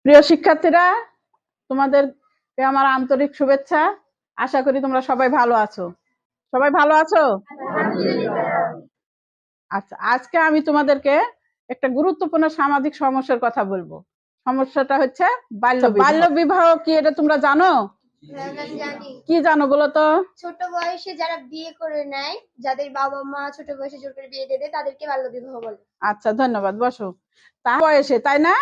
প্রিয় শিক্ষার্থীরা, তোমাদেরকে আমার আন্তরিক শুভেচ্ছা। আশা করি তোমরা সবাই ভালো আছো। সবাই ভালো আছো? আচ্ছা, আজকে আমি তোমাদেরকে একটা গুরুত্বপূর্ণ সামাজিক সমস্যার কথা বলবো। সমস্যাটা হচ্ছে বাল্য বিবাহ। কি এটা তোমরা জানো? কি জানো বলো তো? ছোট বয়সে যারা বিয়ে করে নেয়, যাদের বাবা মা ছোট বয়সে জোর করে বিয়ে দিয়ে দেয়, তাদেরকে বাল্য বিবাহ বলে। আচ্ছা, ধন্যবাদ। বসো। তার বয়সে, তাই না?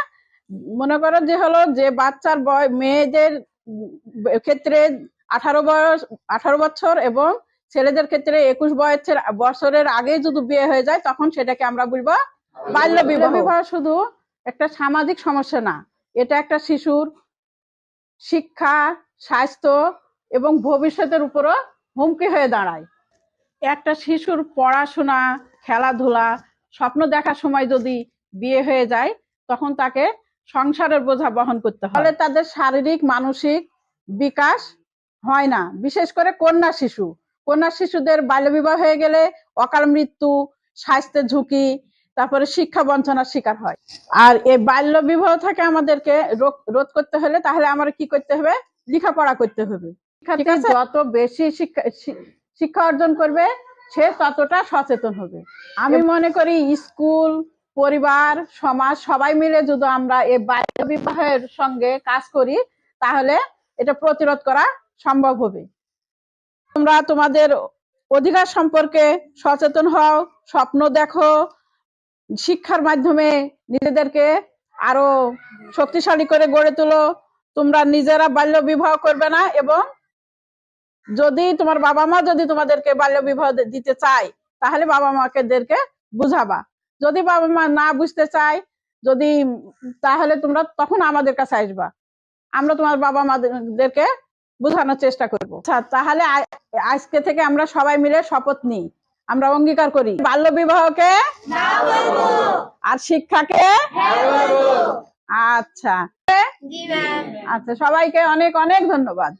মনে করো যে হলো যে বাচ্চার মেয়েদের ক্ষেত্রে 18 বছর এবং ছেলেদের ক্ষেত্রে 21 বছরের আগে যদি বিয়ে হয়ে যায়, তখন সেটাকে আমরা বলবো বাল্য বিবাহ। বিবাহ শুধু একটা সামাজিক সমস্যা না, এটা একটা শিশুর শিক্ষা, স্বাস্থ্য এবং ভবিষ্যতের উপরও হুমকি হয়ে দাঁড়ায়। একটা শিশুর পড়াশোনা, খেলাধুলা, স্বপ্ন দেখার সময় যদি বিয়ে হয়ে যায়, তখন তাকে সংসারের বোঝা বহন করতে হয়। ফলে তাদের শারীরিক মানসিক বিকাশ হয় না। বিশেষ করে কন্যা শিশুদের বাল্যবিবাহ হয়ে গেলে অকাল মৃত্যু, স্বাস্থ্যের ঝুঁকি, তারপরে শিক্ষা বঞ্চনার শিকার হয়। আর এই বাল্য বিবাহ থেকে আমাদেরকে রোধ করতে হলে তাহলে আমরা কি করতে হবে? লেখাপড়া করতে হবে। যত বেশি শিক্ষা অর্জন করবে, সে ততটা সচেতন হবে। আমি মনে করি স্কুল, পরিবার, সমাজ সবাই মিলে যদি আমরা এই বাল্য বিবাহের সঙ্গে কাজ করি, তাহলে এটা প্রতিরোধ করা সম্ভব হবে। তোমরা তোমাদের অধিকার সম্পর্কে সচেতন হও, স্বপ্ন দেখো, শিক্ষার মাধ্যমে নিজেদেরকে আরো শক্তিশালী করে গড়ে তোলো। তোমরা নিজেরা বাল্য বিবাহ করবে না, এবং যদি তোমার বাবা মা যদি তোমাদেরকে বাল্য বিবাহ দিতে চায়, তাহলে বাবা মাকে বুঝাবা। যদি বাবা মা না বুঝতে চায়, যদি তাহলে তোমরা তখন আমাদের কাছে আসবা, আমরা তোমার বাবা মাদেরকে বোঝানোর চেষ্টা করব। আচ্ছা, তাহলে আজকে থেকে আমরা সবাই মিলে শপথ নিই, আমরা অঙ্গীকার করি বাল্য বিবাহকে না বলবো আর শিক্ষাকে হ্যাঁ বলবো। আচ্ছা, সবাইকে অনেক অনেক ধন্যবাদ।